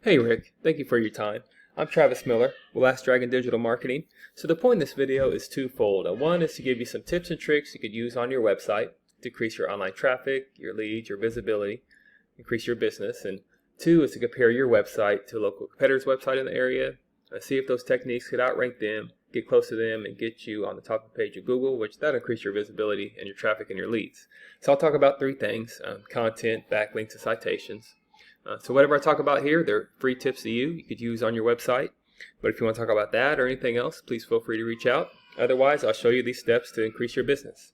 Hey Rick, thank you for your time. I'm Travis Miller with Last Dragon Digital Marketing. So the point of this video is twofold. One is to give you some tips and tricks you could use on your website to increase your online traffic, your leads, your visibility, increase your business. And two is to compare your website to a local competitor's website in the area, see if those techniques could outrank them, get close to them, and get you on the top of the page of Google, which that'll increase your visibility and your traffic and your leads. So I'll talk about three things: content, backlinks, and citations. So whatever I talk about here, they're free tips to you could use on your website. But if you want to talk about that or anything else, please feel free to reach out. Otherwise, I'll show you these steps to increase your business.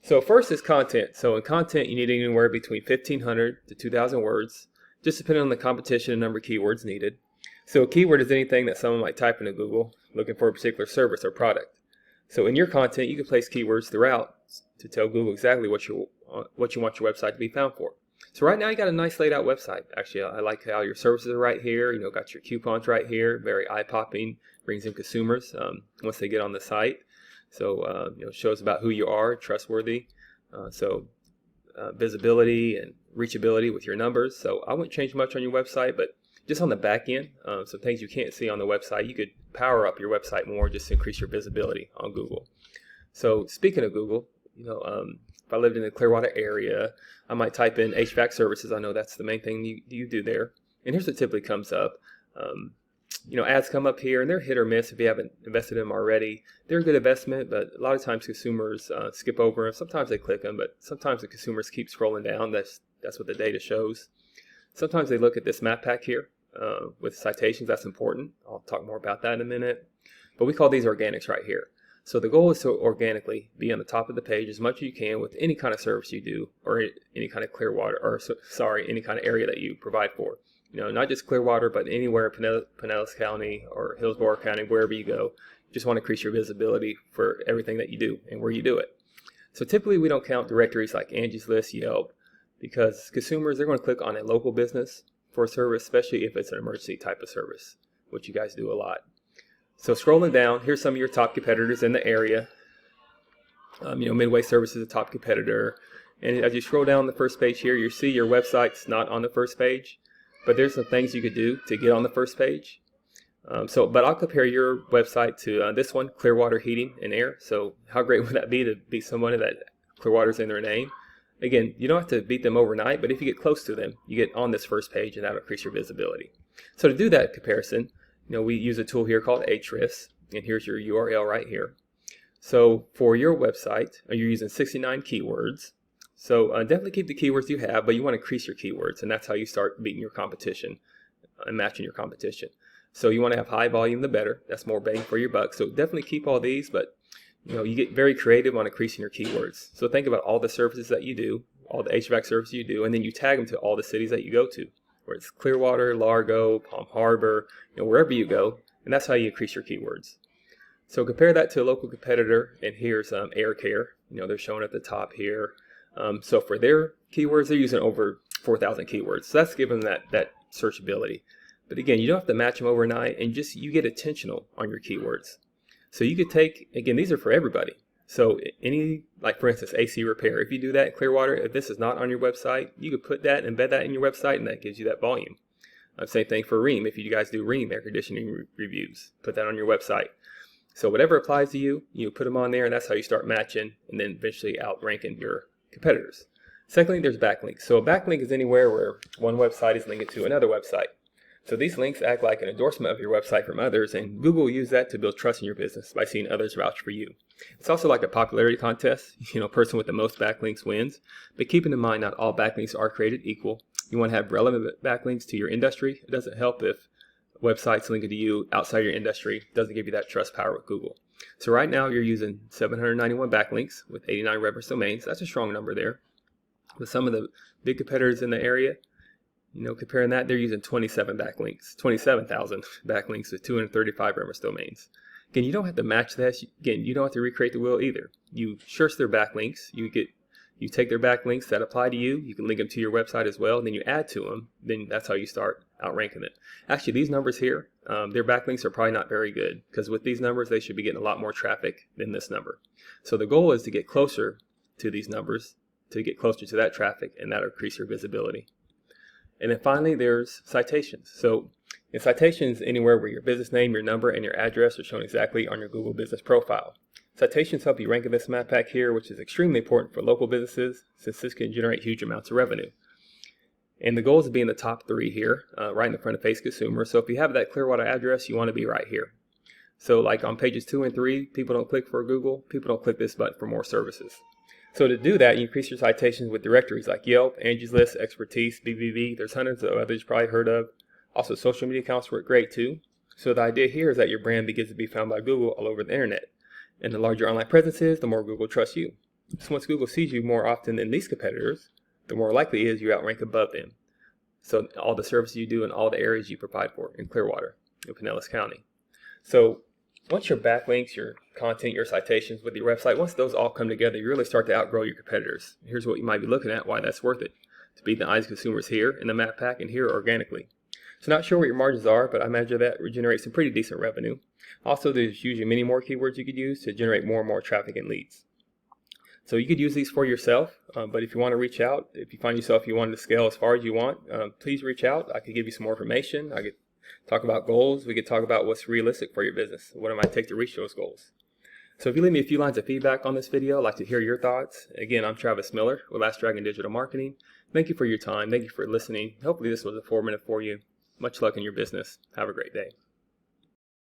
So first is content. So in content, you need anywhere between 1,500 to 2,000 words, just depending on the competition and number of keywords needed. So a keyword is anything that someone might type into Google looking for a particular service or product. So in your content, you can place keywords throughout to tell Google exactly what you want your website to be found for. So right now you got a nice laid out website. Actually, I like how your services are right here. Got your coupons right here, very eye-popping, brings in consumers once they get on the site. So shows about who you are, trustworthy. Visibility and reachability with your numbers. So I wouldn't change much on your website, but just on the back end, some things you can't see on the website, you could power up your website more just to increase your visibility on Google. So speaking of Google, if I lived in the Clearwater area, I might type in HVAC services. I know that's the main thing you do there. And here's what typically comes up. Ads come up here, and they're hit or miss if you haven't invested in them already. They're a good investment, but a lot of times consumers skip over them. Sometimes they click them, but sometimes the consumers keep scrolling down. That's what the data shows. Sometimes they look at this map pack here with citations. That's important. I'll talk more about that in a minute. But we call these organics right here. So the goal is to organically be on the top of the page as much as you can with any kind of service you do, or any kind of any kind of area that you provide for. Not just Clearwater, but anywhere in Pinellas County or Hillsborough County, wherever you go. You just want to increase your visibility for everything that you do and where you do it. So typically we don't count directories like Angie's List, Yelp, because consumers, they're going to click on a local business for a service, especially if it's an emergency type of service, which you guys do a lot. So scrolling down, here's some of your top competitors in the area. Midway Service is a top competitor. And as you scroll down the first page here, you see your website's not on the first page. But there's some things you could do to get on the first page. But I'll compare your website to this one, Clearwater Heating and Air. So how great would that be to beat someone that Clearwater's in their name? Again, you don't have to beat them overnight, but if you get close to them, you get on this first page, and that'll increase your visibility. So to do that comparison, we use a tool here called Ahrefs, and here's your URL right here. So for your website, you're using 69 keywords. So definitely keep the keywords you have, but you want to increase your keywords, and that's how you start beating your competition and matching your competition. So you want to have high volume, the better. That's more bang for your buck. So definitely keep all these, but you get very creative on increasing your keywords. So think about all the services that you do, all the HVAC services you do, and then you tag them to all the cities that you go to, where it's Clearwater, Largo, Palm Harbor, wherever you go, and that's how you increase your keywords. So compare that to a local competitor, and here's Air Care. They're shown at the top here. So for their keywords, they're using over 4,000 keywords. So that's giving them that searchability. But again, you don't have to match them overnight, and you get attentional on your keywords. So you could take, again, these are for everybody. So like for instance, AC repair. If you do that in Clearwater, if this is not on your website, you could put that, embed that in your website, and that gives you that volume. Same thing for Rheem. If you guys do Rheem air conditioning reviews, put that on your website. So whatever applies to you, you put them on there, and that's how you start matching and then eventually outranking your competitors. Secondly, there's backlinks. So a backlink is anywhere where one website is linked to another website. So these links act like an endorsement of your website from others, and Google will use that to build trust in your business by seeing others vouch for you. It's also like a popularity contest. Person with the most backlinks wins. But keeping in mind, not all backlinks are created equal. You want to have relevant backlinks to your industry. It doesn't help if websites linked to you outside your industry. It doesn't give you that trust power with Google. So right now you're using 791 backlinks with 89 reference domains. That's a strong number there. With some of the big competitors in the area, comparing that, they're using 27,000 backlinks with 235 reference domains. Again, you don't have to match this. Again, you don't have to recreate the wheel either. You search their backlinks. You take their backlinks that apply to you. You can link them to your website as well. And then you add to them. Then that's how you start outranking it. Actually, these numbers here, their backlinks are probably not very good, because with these numbers, they should be getting a lot more traffic than this number. So the goal is to get closer to these numbers, to get closer to that traffic, and that'll increase your visibility. And then finally, there's citations. So And citations anywhere where your business name, your number, and your address are shown exactly on your Google business profile. Citations help you rank in this map pack here, which is extremely important for local businesses since this can generate huge amounts of revenue. And the goal is to be in the top 3 here, right in the front of Face Consumer. So if you have that Clearwater address, you want to be right here. So like on pages 2 and 3, people don't click for Google, people don't click this button for more services. So to do that, you increase your citations with directories like Yelp, Angie's List, Expertise, BBB. There's hundreds of others you've probably heard of. Also, social media accounts work great too. So the idea here is that your brand begins to be found by Google all over the internet. And the larger your online presence is, the more Google trusts you. So once Google sees you more often than these competitors, the more likely it is you outrank above them. So all the services you do in all the areas you provide for in Clearwater, in Pinellas County. So once your backlinks, your content, your citations with your website, once those all come together, you really start to outgrow your competitors. Here's what you might be looking at, why that's worth it. To be in the eyes of consumers here in the map pack and here organically. So not sure what your margins are, but I imagine that would generate some pretty decent revenue. Also, there's usually many more keywords you could use to generate more and more traffic and leads. So you could use these for yourself, but if you want to reach out, if you find yourself you want to scale as far as you want, please reach out. I could give you some more information. I could talk about goals. We could talk about what's realistic for your business. What it might take to reach those goals. So if you leave me a few lines of feedback on this video, I'd like to hear your thoughts. Again, I'm Travis Miller with Last Dragon Digital Marketing. Thank you for your time. Thank you for listening. Hopefully this was informative for you. Much luck in your business. Have a great day.